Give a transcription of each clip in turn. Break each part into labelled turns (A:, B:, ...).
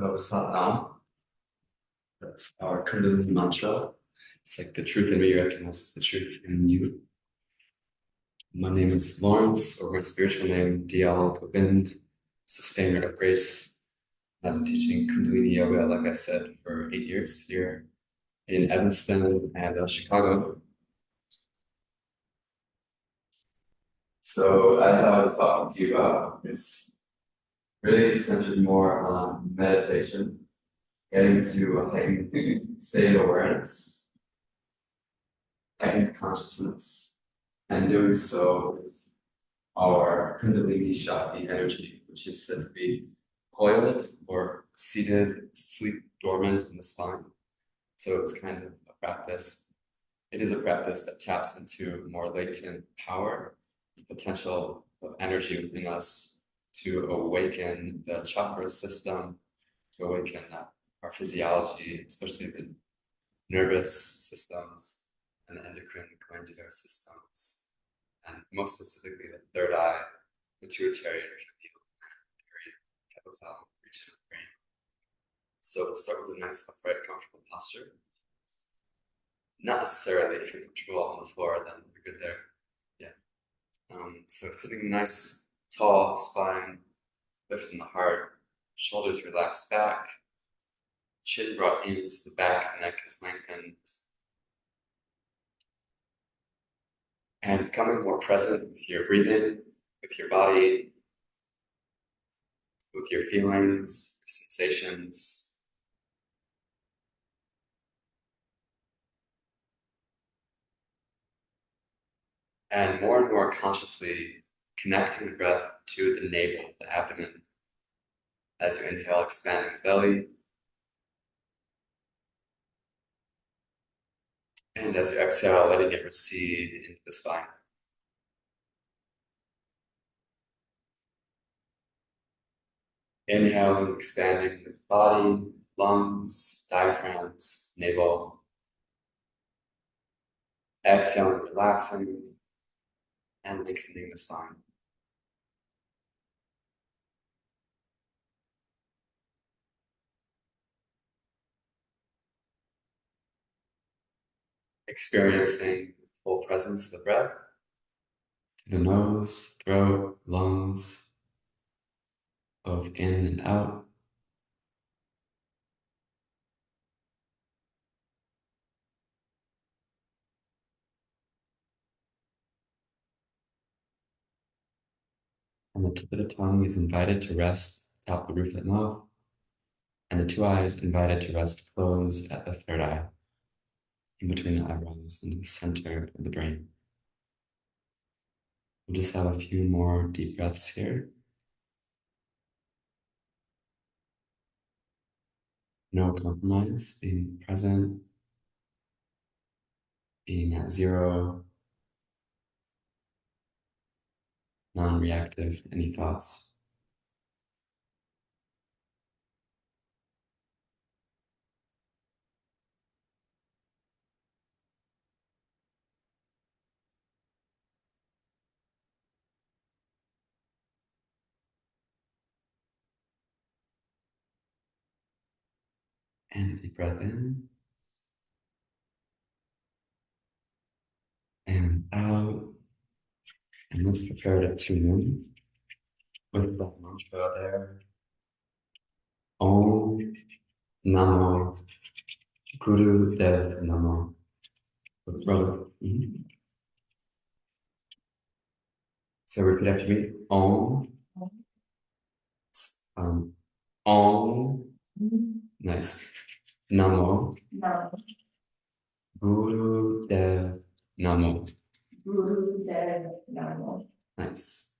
A: So Satnam, that's our Kundalini mantra. It's like the truth in me recognizes the truth in you. My name is Lawrence, or my spiritual name, Dyal-Gobinde, sustainer of grace. I've been teaching Kundalini yoga, like I said, for 8 years here in Evanston and Chicago. So as I was talking to you, it's really centered more on meditation, getting to a heightened state of awareness, heightened consciousness, and doing so with our Kundalini Shakti energy, which is said to be coiled or seated, sleep dormant in the spine. So it's kind of a practice. It is a practice that taps into more latent power, the potential of energy within us to awaken the chakra system, to awaken our physiology, especially the nervous systems and the endocrine glandular systems, and most specifically the third eye, pituitary and hypothalamic region of the brain. So we'll start with a nice upright, comfortable posture. Not necessarily, if you're comfortable on the floor, then you're good there. Yeah. So sitting nice, tall spine, lifting the heart, shoulders relaxed back, chin brought into the back, neck is lengthened. And becoming more present with your breathing, with your body, with your feelings, your sensations. And more consciously connecting the breath to the navel, the abdomen. As you inhale, expanding the belly. And as you exhale, letting it recede into the spine. Inhaling, expanding the body, lungs, diaphragms, navel. Exhaling, relaxing, and lengthening the spine. Experiencing full presence of the breath. The nose, throat, lungs, both in and out. And the tip of the tongue is invited to rest atop the roof of the mouth, and the two eyes invited to rest closed at the third eye, in between the eyebrows into the center of the brain. We'll just have a few more deep breaths here. No compromise, being present, being at zero, non-reactive to any thoughts. And a deep breath in. And out. And let's prepare to tune in with that mantra there. Om Namo Guru Dev Namo. So repeat after me. Om. Om. Nice. Namo. Guru Dev Namo.
B: Guru Dev Namo.
A: Nice.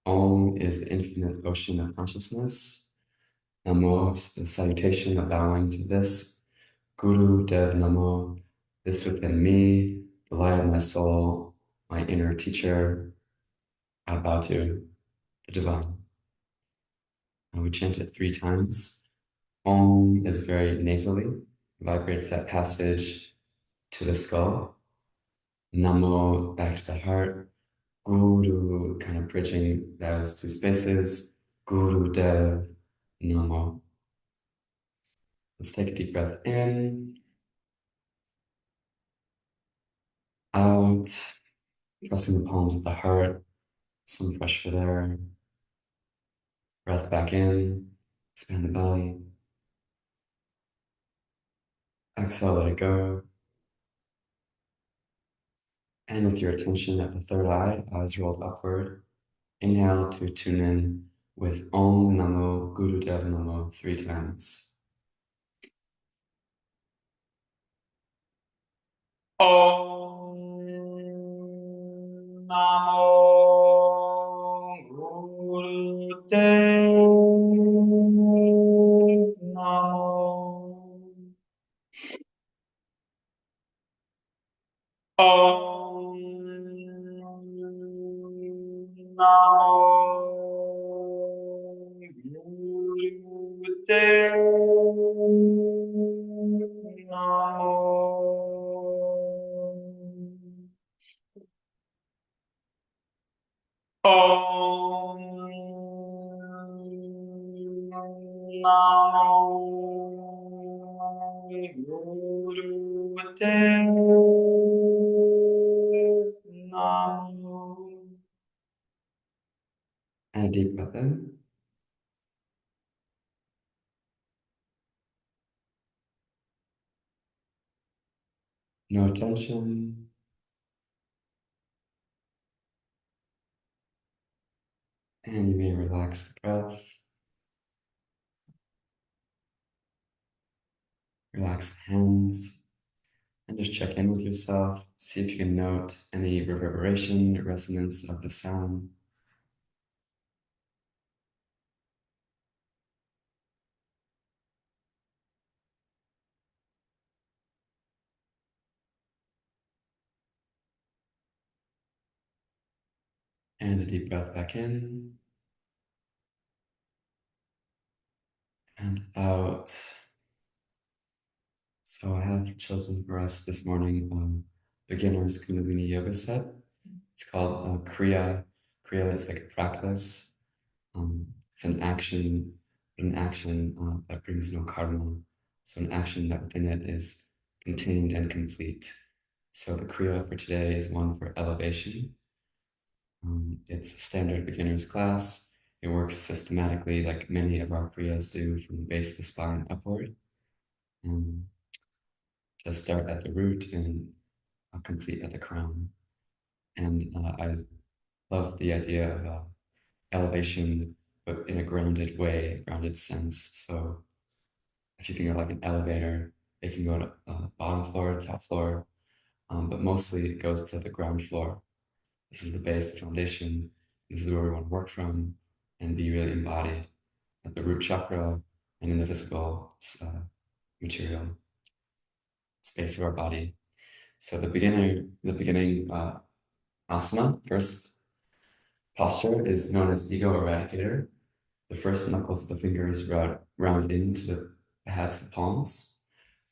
A: Om is the infinite ocean of consciousness. Namo is the salutation of bowing to this. Guru Dev Namo, this within me, the light of my soul, my inner teacher. I bow to the divine. And we chant it 3 times. Om is very nasally, vibrates that passage to the skull. Namo back to the heart. Guru to kind of bridging those two spaces. Guru Dev Namo. Let's take a deep breath in, out, pressing the palms of the heart, some pressure there. Breath back in, expand the belly. Exhale, let it go. And with your attention at the third eye, eyes rolled upward, inhale to tune in with Om Namo Guru Dev Namo 3 times. Om Namo Guru Dev Namo. Om Namo Guru Dev Namo. Om Namo Guru Dev Namo. And a deep breath in. No tension. And you may relax the breath. Relax the hands. And just check in with yourself. See if you can note any reverberation, resonance of the sound. And a deep breath back in. And out. So I have chosen for us this morning beginner's Kundalini yoga set. It's called Kriya. Kriya is like a practice, an action that brings no karma. So an action that within it is contained and complete. So the Kriya for today is one for elevation. It's a standard beginner's class. It works systematically like many of our Kriyas do from the base of the spine upward. To start at the root and complete at the crown. And I love the idea of elevation, but in a grounded way, grounded sense. So if you think of like an elevator, it can go to bottom floor, top floor, but mostly it goes to the ground floor. This is the base, the foundation. This is where we want to work from and be really embodied at the root chakra and in the physical material space of our body. So the beginning asana, first posture, is known as ego eradicator. The first knuckles of the fingers round into the pads of the palms.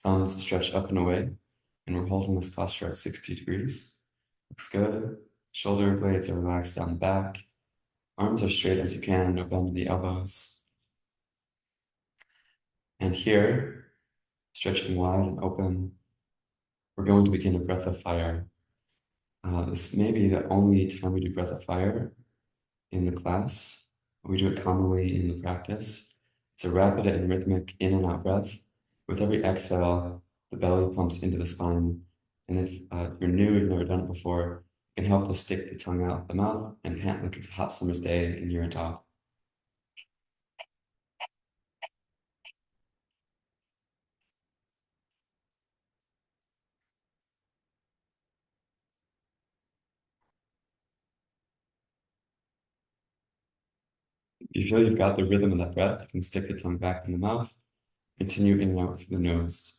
A: Thumbs stretch up and away, and we're holding this posture at 60 degrees. Looks good. Shoulder blades are relaxed down the back. Arms are straight as you can, no bend in the elbows. And here, stretching wide and open, we're going to begin a breath of fire. This may be the only time we do breath of fire in the class. We do it commonly in the practice. It's a rapid and rhythmic in and out breath. With every exhale, the belly pumps into the spine. And if you're new, you've never done it before, it can help to stick the tongue out the mouth and pant like it's a hot summer's day and you're a dog. If you feel you've got the rhythm of that breath, you can stick the tongue back in the mouth, continue in and out through the nose.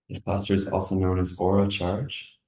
A: This posture is also known as aura charge.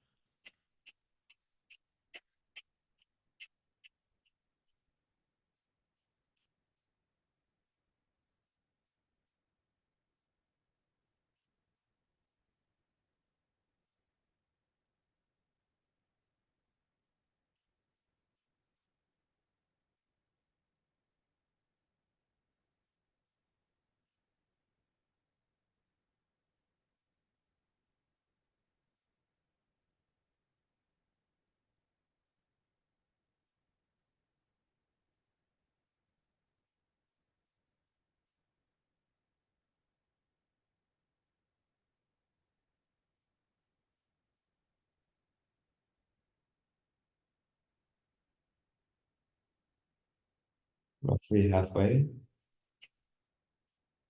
A: roughly halfway.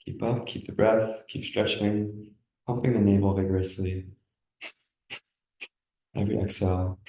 A: Keep up, keep the breath, keep stretching, pumping the navel vigorously. Every exhale.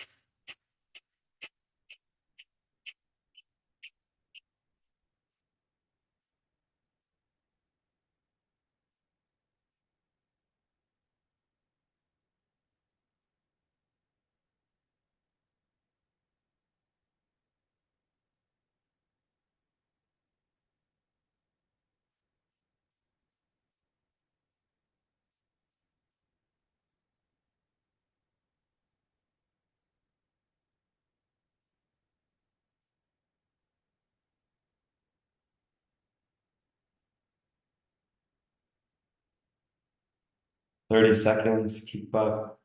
A: 30 seconds, keep up.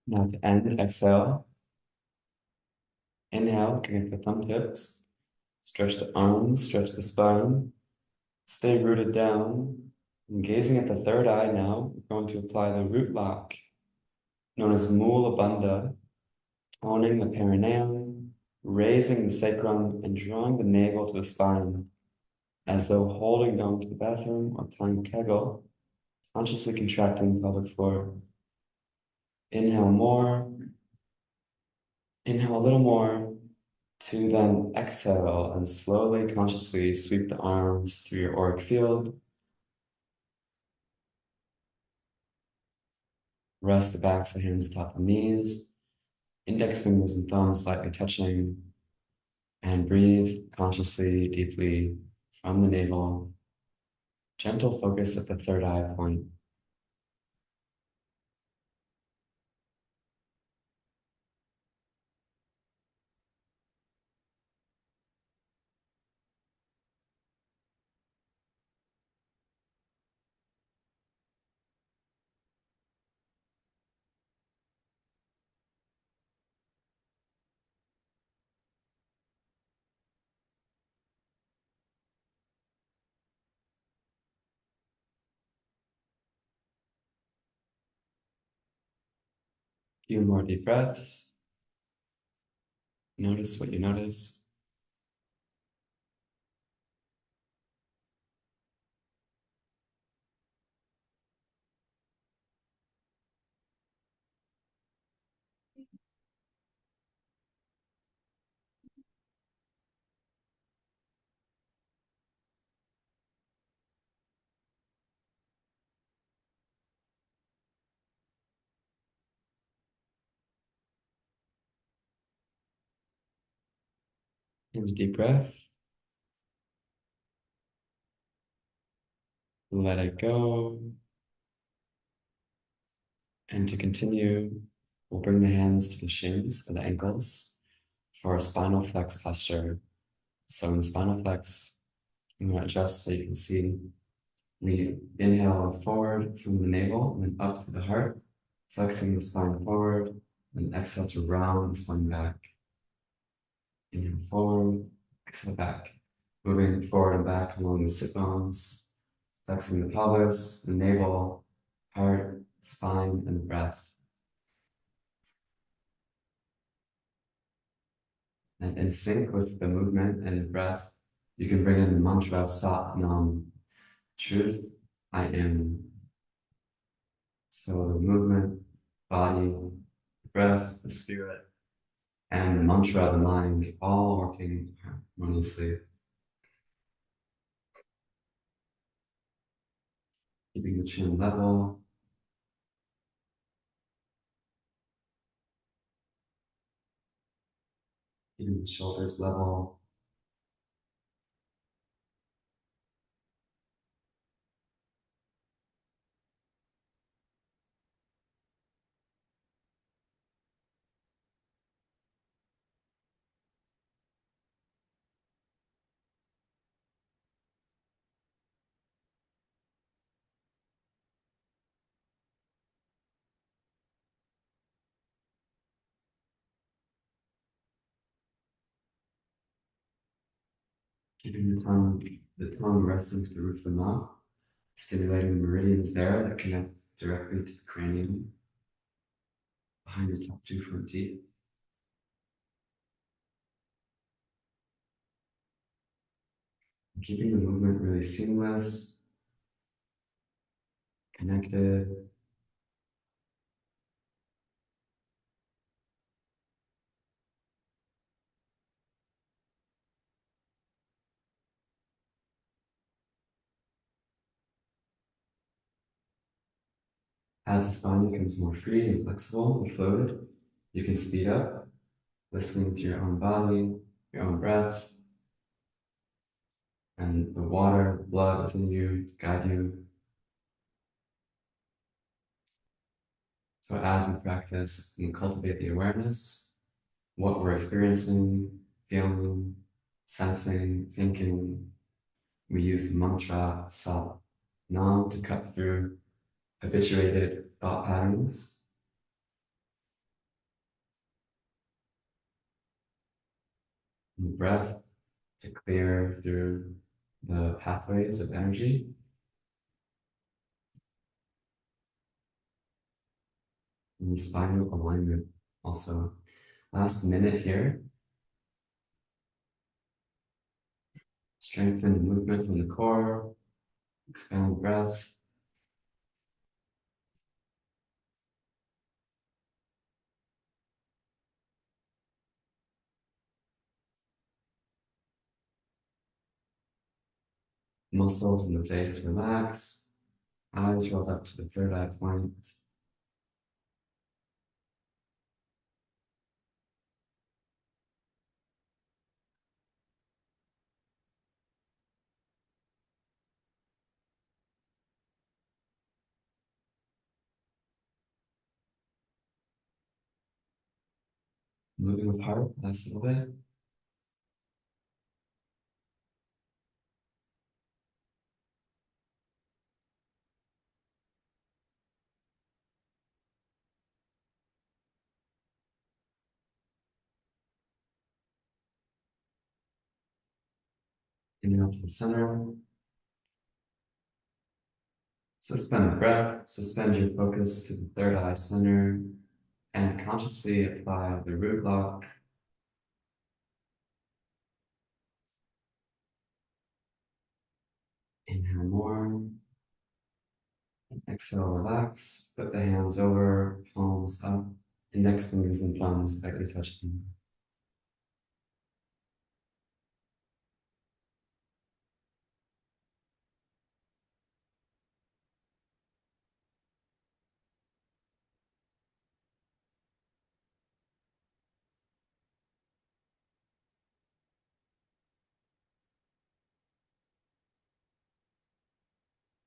A: Now to end, exhale. Inhale, connect the thumb tips. Stretch the arms, stretch the spine. Stay rooted down. And gazing at the third eye now, we're going to apply the root lock, known as Mula Bandha, toning the perineum, raising the sacrum, and drawing the navel to the spine, as though holding down to the bathroom or playing Kegel, consciously contracting the pelvic floor. Inhale more. Inhale a little more. To then exhale and slowly, consciously sweep the arms through your auric field. Rest the backs of the hands atop the knees. Index fingers and thumbs slightly touching. And breathe consciously, deeply from the navel. Gentle focus at the third eye point. Few more deep breaths. Notice what you notice. And a deep breath. Let it go. And to continue, we'll bring the hands to the shins or the ankles for a spinal flex posture. So in spinal flex, I'm going to adjust so you can see. We inhale forward from the navel and then up to the heart, flexing the spine forward, and exhale to round the spine back. Inhale forward, exhale back. Moving forward and back along the sit bones, flexing the pelvis, the navel, heart, spine, and the breath. And in sync with the movement and breath, you can bring in the mantra Sat Nam, truth, I am. So the movement, body, breath, the spirit, and the mantra, the mind, all working harmoniously. Keeping the chin level. Keeping the shoulders level. Keeping the tongue resting to the roof of the mouth, stimulating meridians there that connect directly to the cranium behind your top two front teeth. Keeping the movement really seamless, connected. As the spine becomes more free and flexible and fluid, you can speed up, listening to your own body, your own breath, and the water, the blood within you guide you. So as we practice and cultivate the awareness, what we're experiencing, feeling, sensing, thinking, we use the mantra Sat Nam to cut through habituated thought patterns. And the breath to clear through the pathways of energy. And the spinal alignment also. Last minute here. Strengthen the movement from the core, expand the breath. Muscles in the face relax. Eyes roll up to the third eye point. Moving with heart, last little bit. Inhale to the center. Suspend the breath, suspend your focus to the third eye center, and consciously apply the root lock. Inhale more. Exhale, relax. Put the hands over, palms up, index fingers and thumbs lightly touching.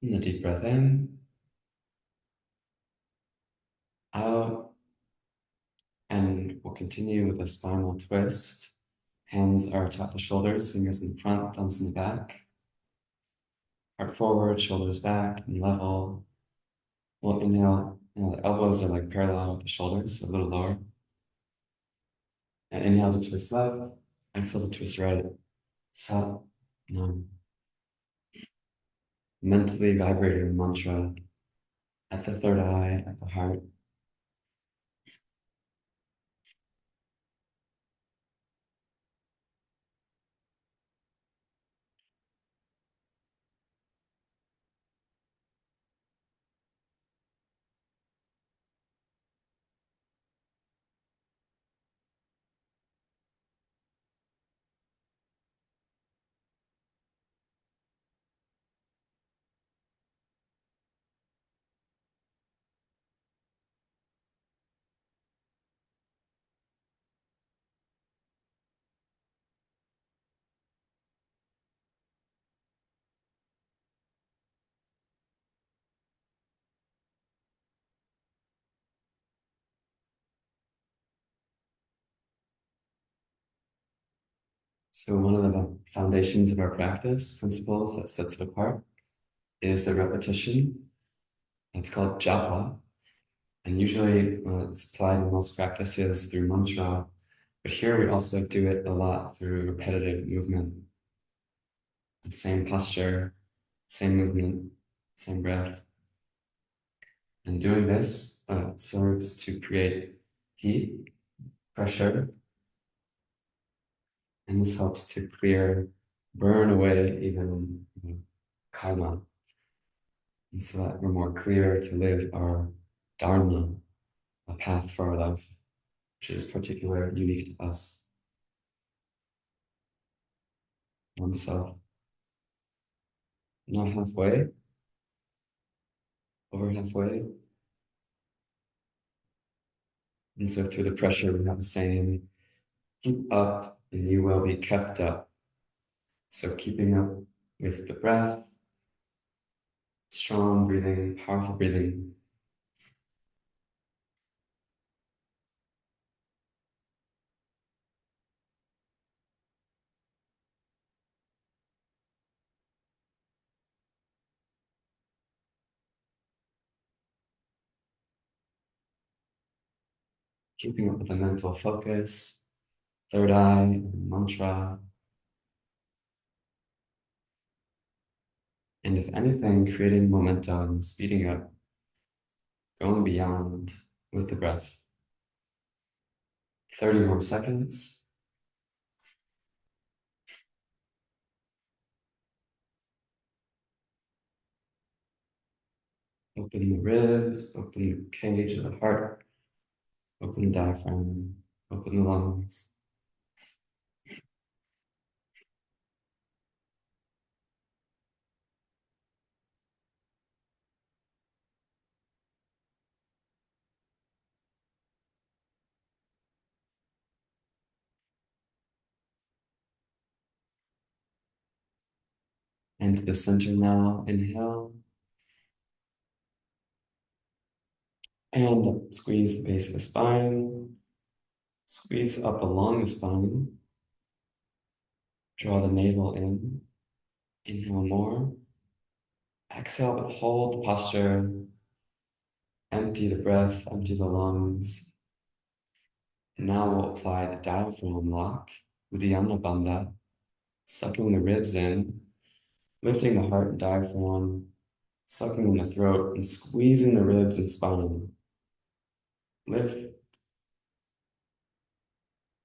A: And a deep breath in, out, and we'll continue with a spinal twist. Hands are atop the shoulders, fingers in the front, thumbs in the back. Heart forward, shoulders back, and level. We'll inhale, the elbows are like parallel with the shoulders, so a little lower. And inhale to twist left, exhale to twist right. Sat Nam. Mentally vibrating mantra at the third eye, at the heart. So one of the foundations of our practice, principles that sets it apart, is the repetition. It's called japa. And usually it's applied in most practices through mantra, but here we also do it a lot through repetitive movement. the same posture, same movement, same breath. And doing this serves to create heat, pressure, and this helps to burn away even karma, and so that we're more clear to live our dharma, a path for our life, which is particular, unique to us, oneself. Not halfway, over halfway. And so through the pressure, we have the saying, keep up and you will be kept up. So keeping up with the breath, strong breathing, powerful breathing. Keeping up with the mental focus, third eye, mantra. And if anything, creating momentum, speeding up, going beyond with the breath. 30 more seconds. Open the ribs, open the cage of the heart, open the diaphragm, open the lungs. And to the center now, inhale. And squeeze the base of the spine. Squeeze up along the spine. Draw the navel in. Inhale more. Exhale, but hold the posture. Empty the breath, empty the lungs. And now we'll apply the diaphragm lock, Uddiyana Bandha, sucking the ribs in, lifting the heart and diaphragm, sucking in the throat, and squeezing the ribs and spine. Lift.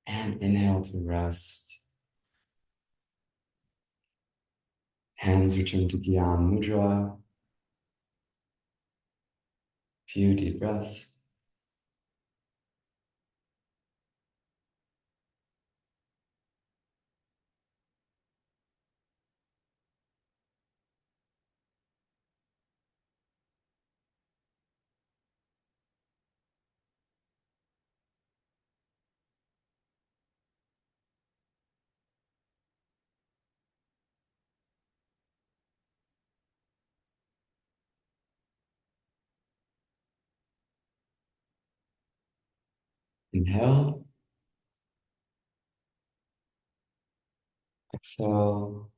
A: And inhale to rest. Hands return to Gyan Mudra. Few deep breaths. Inhale. Exhale.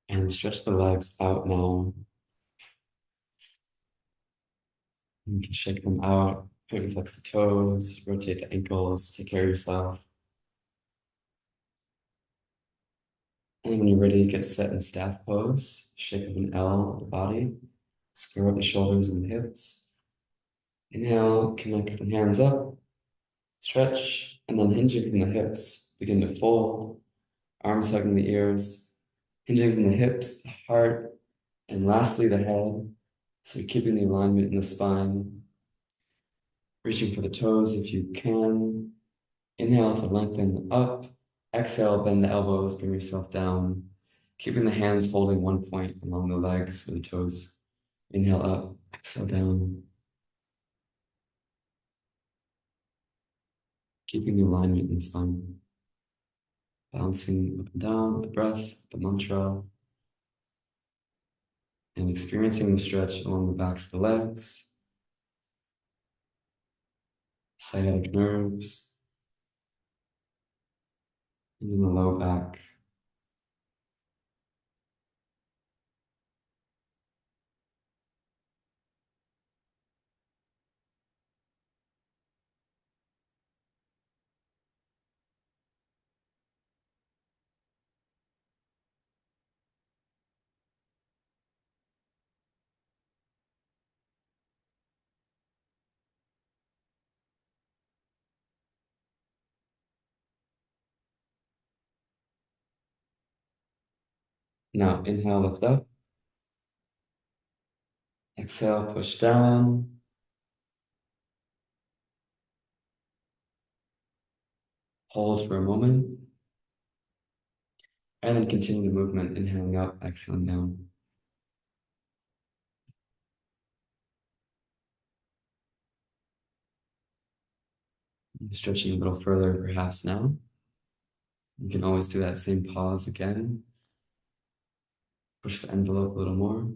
A: And stretch the legs out now. You can shake them out, point and flex the toes, rotate the ankles, take care of yourself. And when you're ready, get set in staff pose, shape of an L of the body. Square up the shoulders and the hips. Inhale, connect the hands up, stretch, and then hinging from the hips, begin to fold, arms hugging the ears, hinging from the hips, the heart, and lastly the head. So keeping the alignment in the spine, reaching for the toes if you can. Inhale to lengthen up. Exhale, bend the elbows, bring yourself down. Keeping the hands holding one point along the legs for the toes. Inhale up, exhale down. Keeping the alignment in the spine. Bouncing up and down with the breath, the mantra. And experiencing the stretch along the backs of the legs. Sciatic nerves. And in the low back. Now inhale, lift up. Exhale, push down. Hold for a moment. And then continue the movement, inhaling up, exhaling down. Stretching a little further perhaps now. You can always do that same pause again. Push the envelope a little more.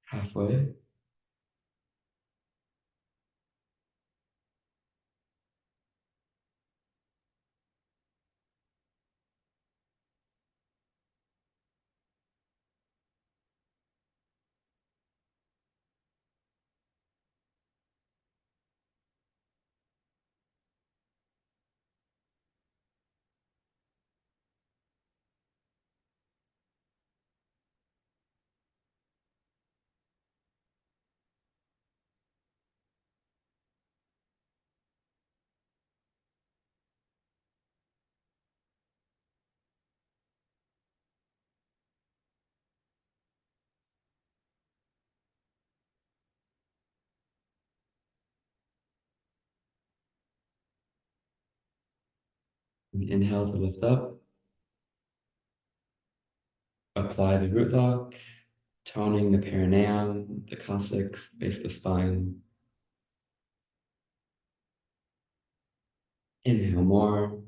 A: Halfway. And inhale to lift up. Apply the root lock, toning the perineum, the coccyx, the base of the spine. Inhale more.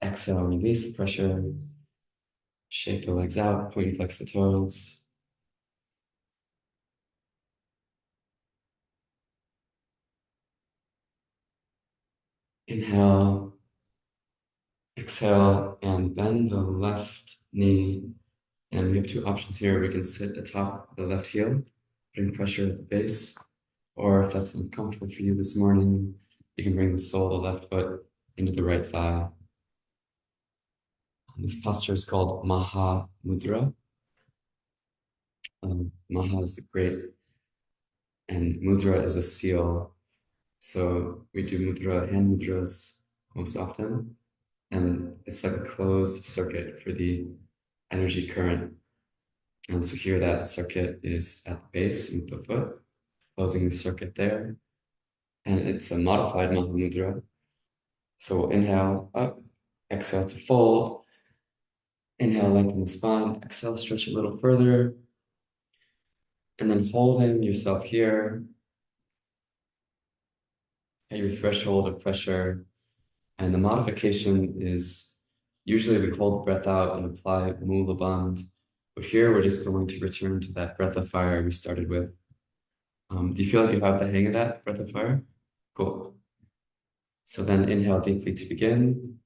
A: Exhale, release the pressure. Shake the legs out, point and flex the toes. Inhale, exhale, and bend the left knee. And we have two options here. We can sit atop the left heel, putting pressure at the base. Or if that's uncomfortable for you this morning, you can bring the sole of the left foot into the right thigh. This posture is called Maha mudra. Maha is the great, and mudra is a seal. So we do mudra, hand mudras most often, and it's like a closed circuit for the energy current. And so here that circuit is at the base of the foot, closing the circuit there. And it's a modified Maha mudra. So inhale up, exhale to fold. Inhale, lengthen the spine. Exhale, stretch a little further. And then holding yourself here at your threshold of pressure. And the modification is usually we hold the breath out and apply mula bandh. But here we're just going to return to that breath of fire we started with. Do you feel like you have the hang of that breath of fire? Cool. So then inhale deeply to begin.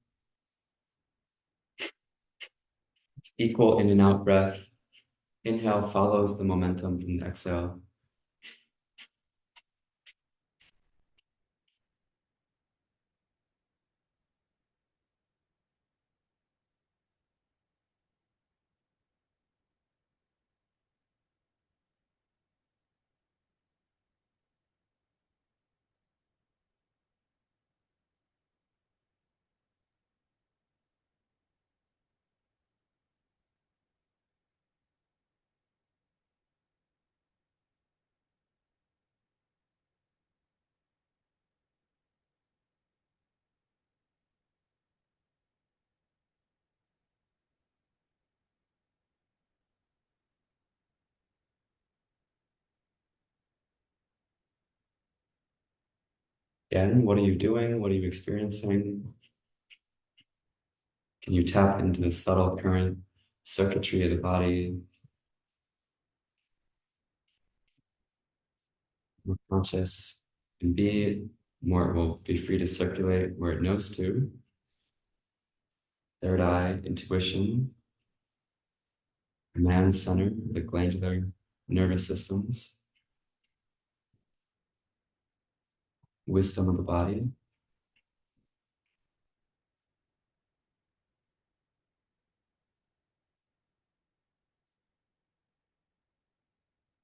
A: It's equal in and out breath. Inhale follows the momentum from the exhale. Again, what are you doing? What are you experiencing? Can you tap into the subtle current circuitry of the body? More conscious and be, more it will be free to circulate where it knows to. Third eye, intuition, command center, the glandular nervous systems, wisdom of the body.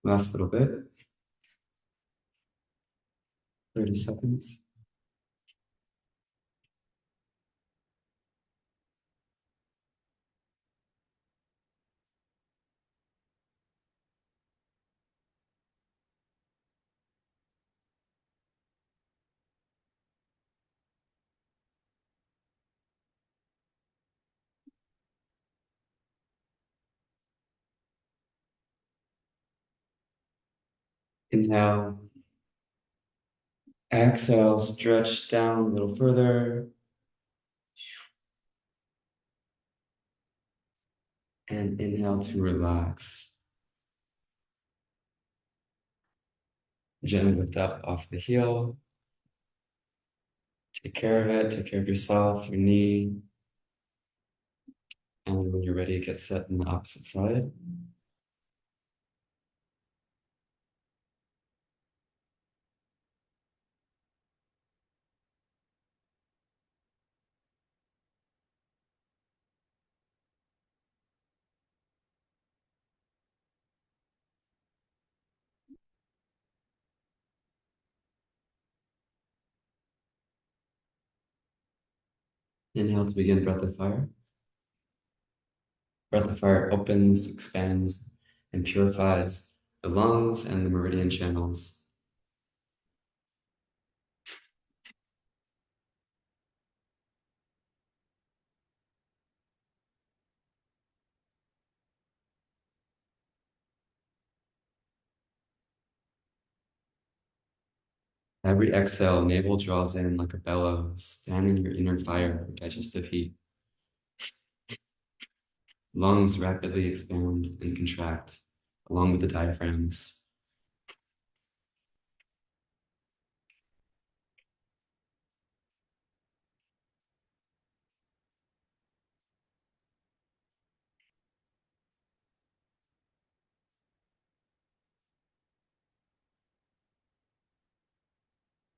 A: Last little bit, 30 seconds. Inhale. Exhale, stretch down a little further. And inhale to relax. Gently lift up off the heel. Take care of it, take care of yourself, your knee. And when you're ready, get set on the opposite side. Inhale to begin breath of fire. Breath of fire opens, expands, and purifies the lungs and the meridian channels. Every exhale, navel draws in like a bellows, fanning your inner fire, digestive heat. Lungs rapidly expand and contract, along with the diaphragms.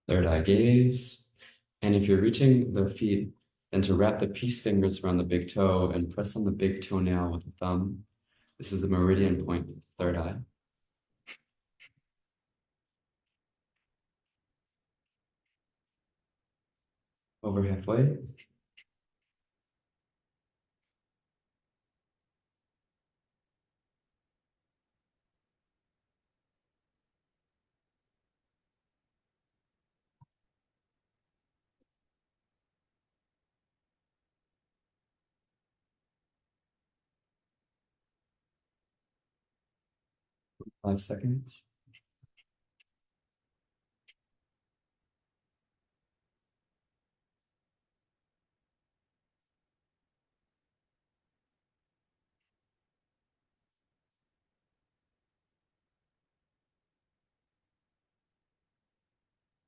A: 3rd eye gaze. And if you're reaching the feet, then to wrap the peace fingers around the big toe and press on the big toenail with the thumb. This is a meridian point, 3rd eye. Over halfway. Five seconds.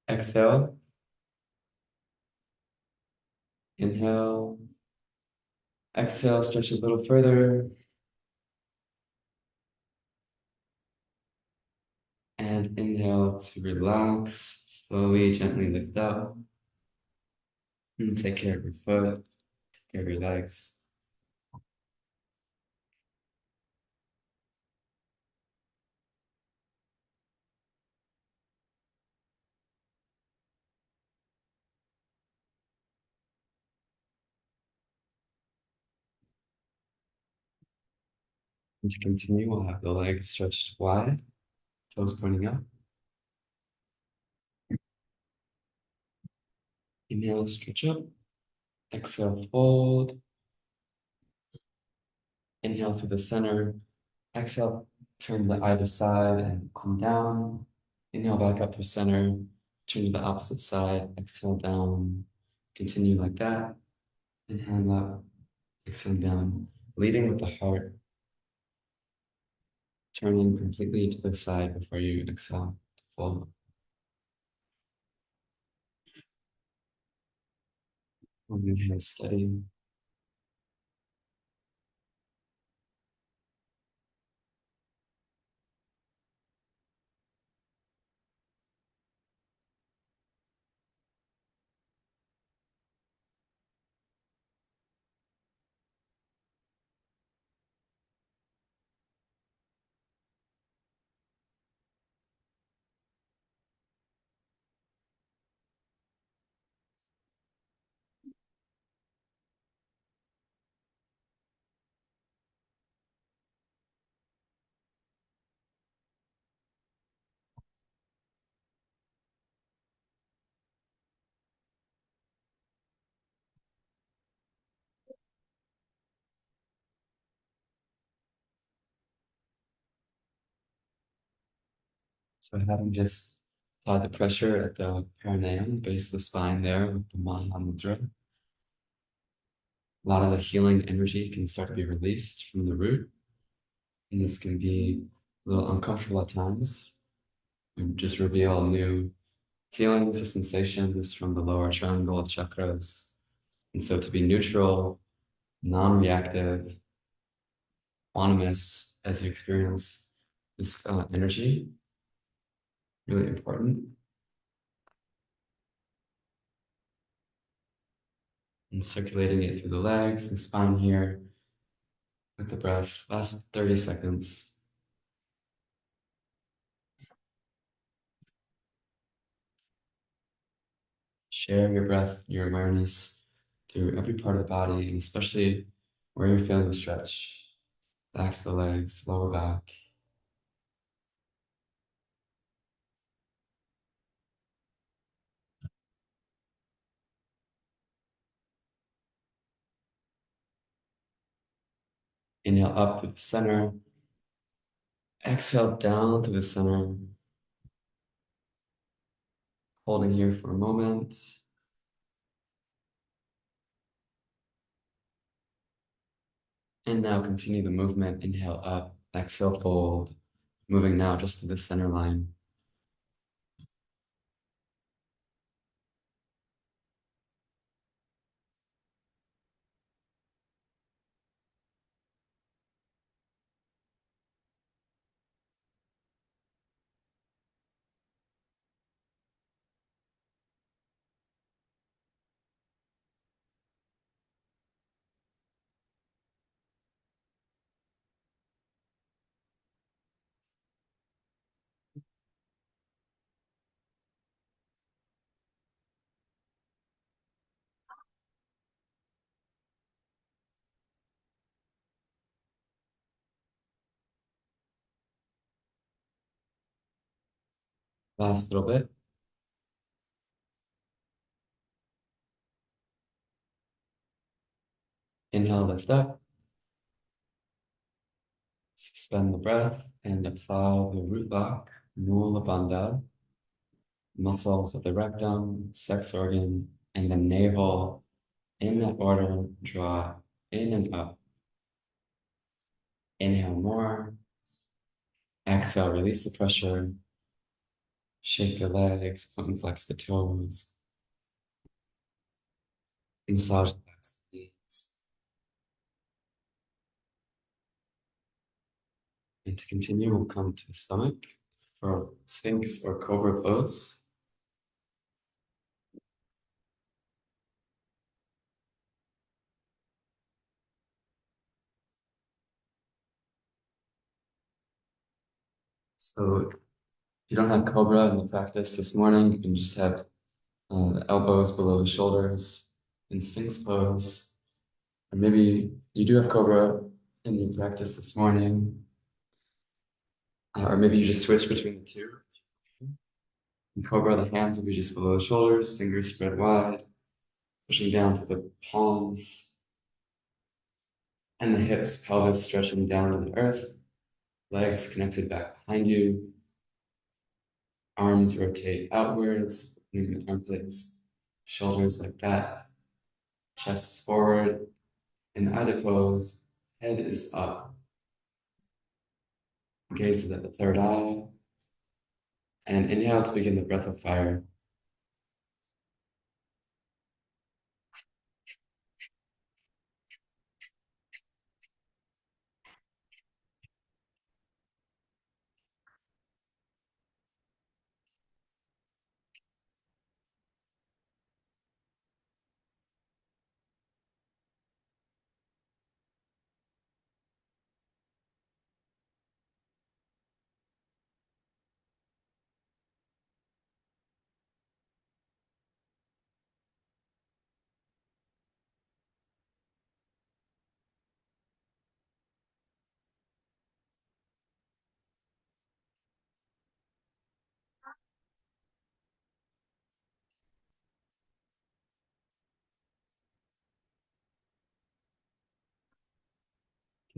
A: Exhale. Inhale. Exhale, stretch a little further. And inhale to relax. Slowly, gently lift up. And take care of your foot. Take care of your legs. And to continue, we'll have the legs stretched wide, toes pointing up. Inhale, stretch up. Exhale, fold. Inhale through the center. Exhale, turn to either side and come down. Inhale back up through center. Turn to the opposite side. Exhale down. Continue like that. Inhale up. Exhale down. Leading with the heart. Turning completely to the side before you exhale to fold. Hold your hands steady. So having just applied the pressure at the perineum, base of the spine there with the Maha mudra, a lot of the healing energy can start to be released from the root. And this can be a little uncomfortable at times and just reveal new feelings or sensations from the lower triangle chakras. And so to be neutral, non-reactive, autonomous as you experience this energy, really important. And circulating it through the legs and spine here with the breath. Last 30 seconds. Share your breath, your awareness through every part of the body, and especially where you're feeling the stretch. Backs of the legs, lower back. Inhale up through the center. Exhale down to the center. Holding here for a moment. And now continue the movement. Inhale up, exhale, fold. Moving now just to the center line. Last little bit. Inhale, lift up. Suspend the breath and apply the root lock, Mula Bandha, muscles of the rectum, sex organ, and the navel. In that order, draw in and up. Inhale more. Exhale, release the pressure. Shake the legs, point and flex the toes. Massage the backs of the knees. And to continue, we'll come to the stomach for Sphinx or Cobra pose. So if you don't have Cobra in the practice this morning, you can just have the elbows below the shoulders in Sphinx pose. Or maybe you do have Cobra in your practice this morning, or maybe you just switch between the two. In Cobra, the hands will be just below the shoulders, fingers spread wide, pushing down to the palms, and the hips, pelvis stretching down to the earth, legs connected back behind you, arms rotate outwards, opening the armpits, shoulders like that, chest is forward. In either pose, head is up, gaze is at the third eye, and inhale to begin the breath of fire.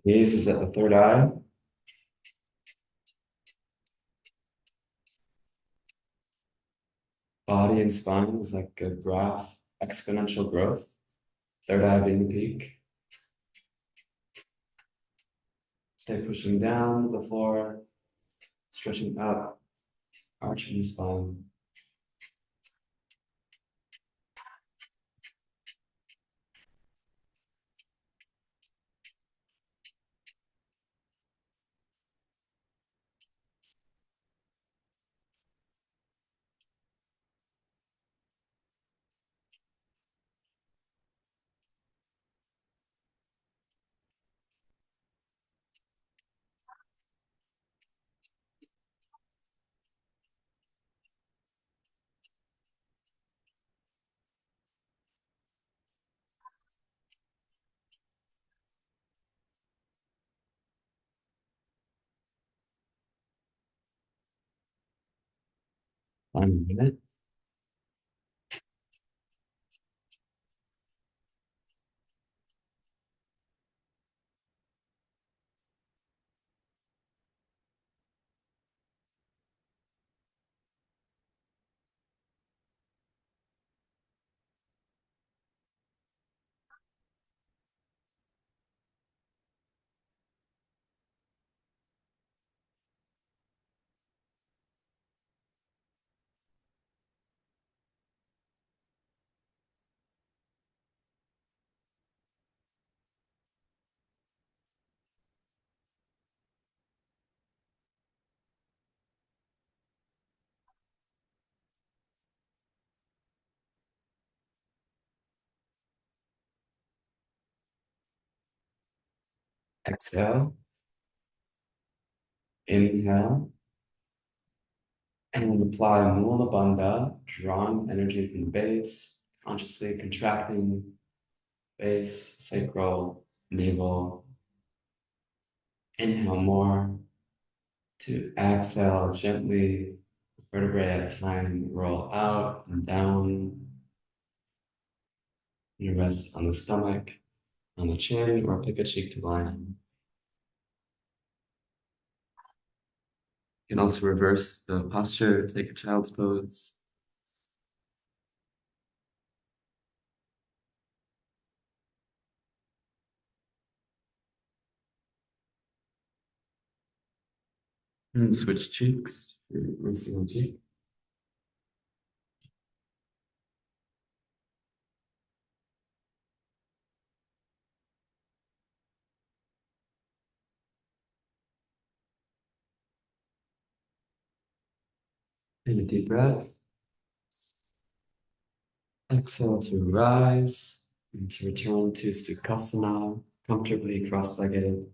A: Gaze is at the third eye. body and spine is like a graph, exponential growth. Third eye being the peak. Stay pushing down the floor, stretching up, arching the spine. One minute. Exhale. Inhale. And we'll apply Mula Bandha, drawing energy from the base, consciously contracting base, sacral, navel. Inhale more. To exhale gently, vertebrae at a time, roll out and down. You rest on the stomach, on the chin, or pick a cheek to line. You can also reverse the posture, take a child's pose. And switch cheeks, releasing the cheek. And a deep breath. Exhale to rise and to return to Sukhasana, comfortably cross-legged.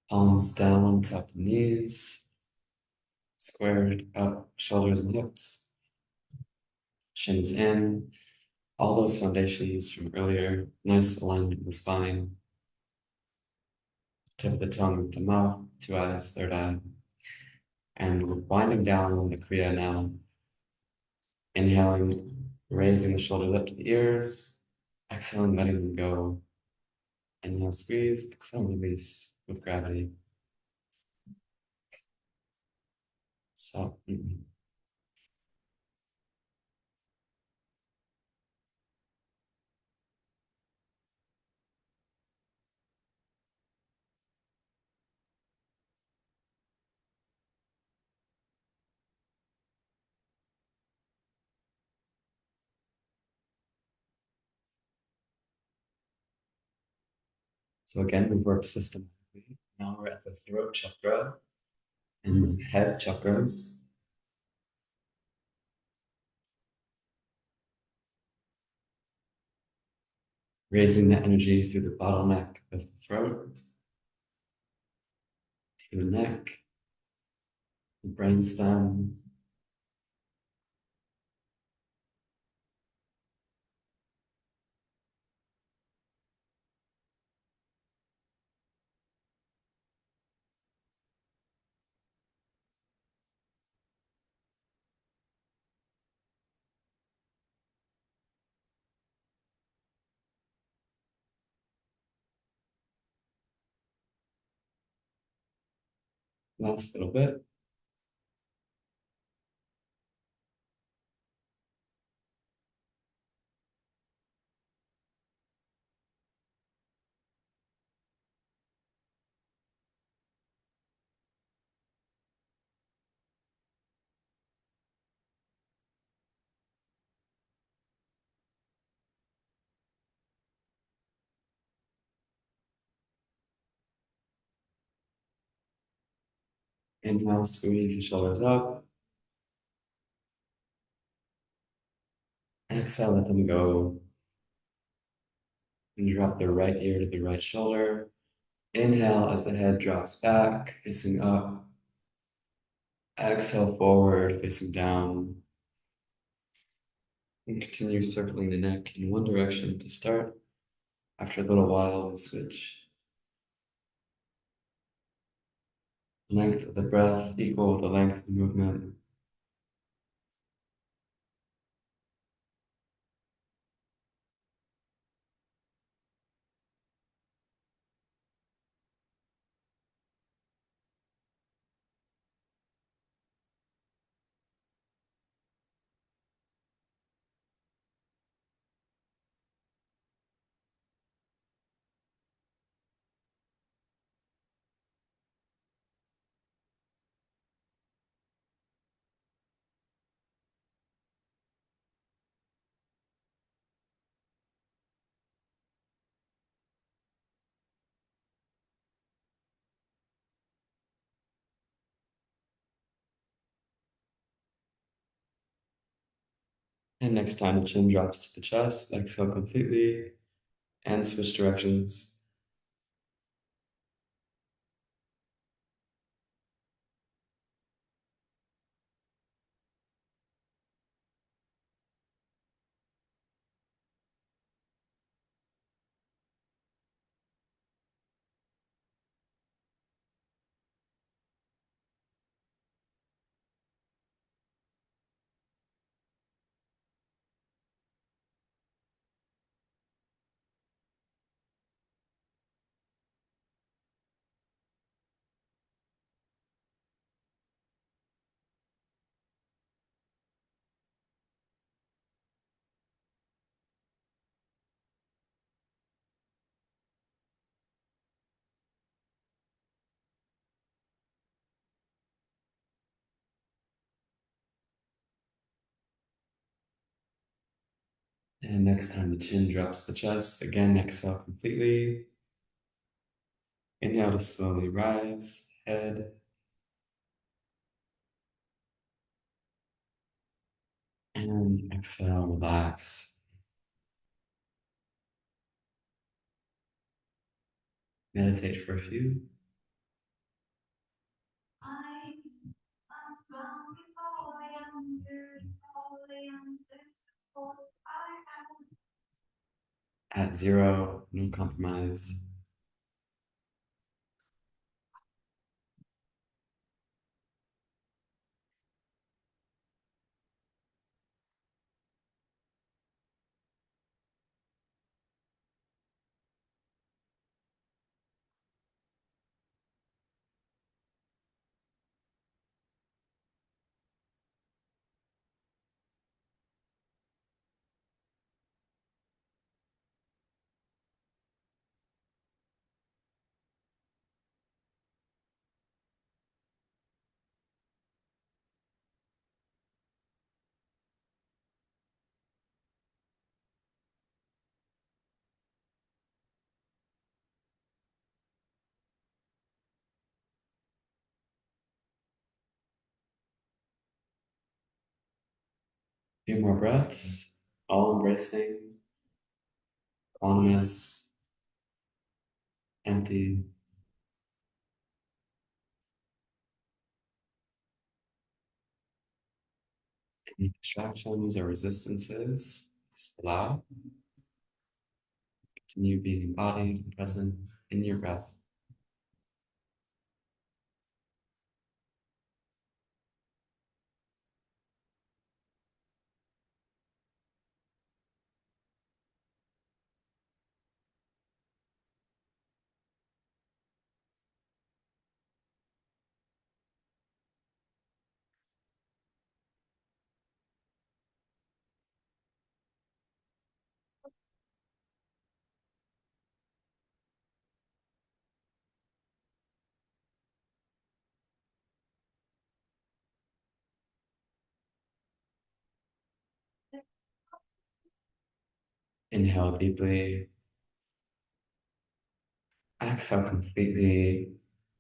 A: Palms down, tap the knees, squared up, shoulders and hips, shins in. All those foundations from earlier, nice alignment in the spine. Tip of the tongue with the mouth, two eyes, third eye. And we're winding down on the Kriya now. Inhaling, raising the shoulders up to the ears. Exhaling, letting them go. Inhale, squeeze. Exhale, release with gravity. So, so again, we've worked systematically. Now we're at the throat chakra and head chakras. Raising the energy through the bottleneck of the throat, through the neck, the brainstem. Last little bit. Inhale, squeeze the shoulders up. Exhale, let them go. And drop the right ear to the right shoulder. Inhale as the head drops back, facing up. Exhale forward, facing down. And continue circling the neck in one direction to start. After a little while, we'll switch. Length of the breath equal with the length of the movement. And next time the chin drops to the chest, exhale completely and switch directions. And next time the chin drops to the chest, again, exhale completely. Inhale to slowly rise, head. And exhale, relax. Meditate for a few. At zero, no compromise. Few more breaths, all embracing, calmness, empty. Any distractions or resistances, just allow. Continue being embodied and present in your breath. Inhale deeply. Exhale completely.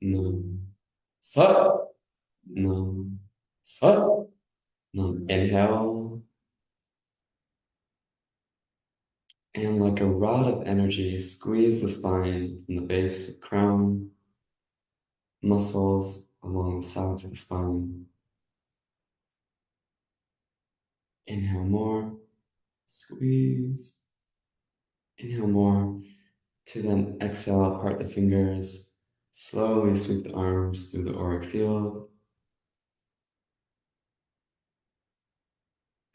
A: Num. Sat. Num. Sat. Num. Inhale. And like a rod of energy, squeeze the spine from the base of crown, muscles along the sides of the spine. Inhale more, squeeze. Inhale more, to then exhale, part the fingers, slowly sweep the arms through the auric field,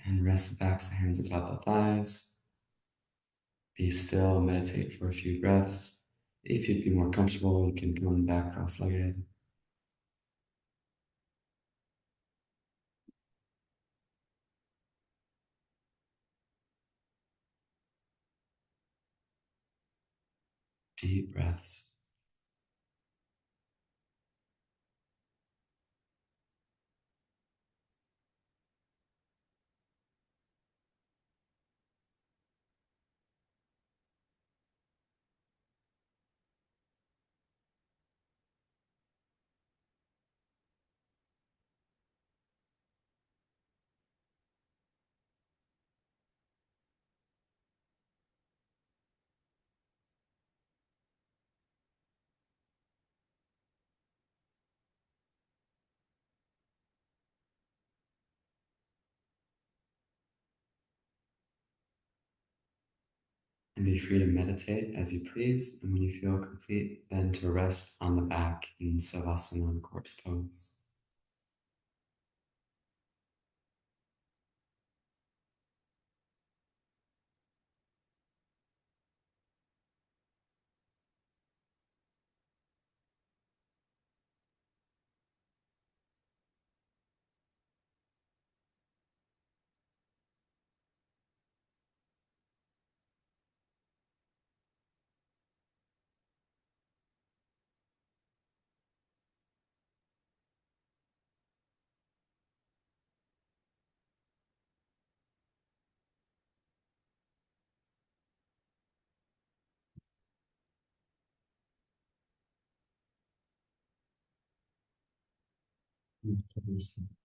A: and rest the backs of the hands atop the thighs. Be still, meditate for a few breaths. If you'd be more comfortable, you can come back cross-legged. Deep breaths. And be free to meditate as you please. And when you feel complete, then to rest on the back in Savasana corpse pose.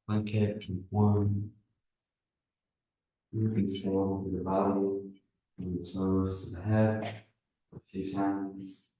A: Blanket, keep warm. You can sail with your body and your toes to the head a few times.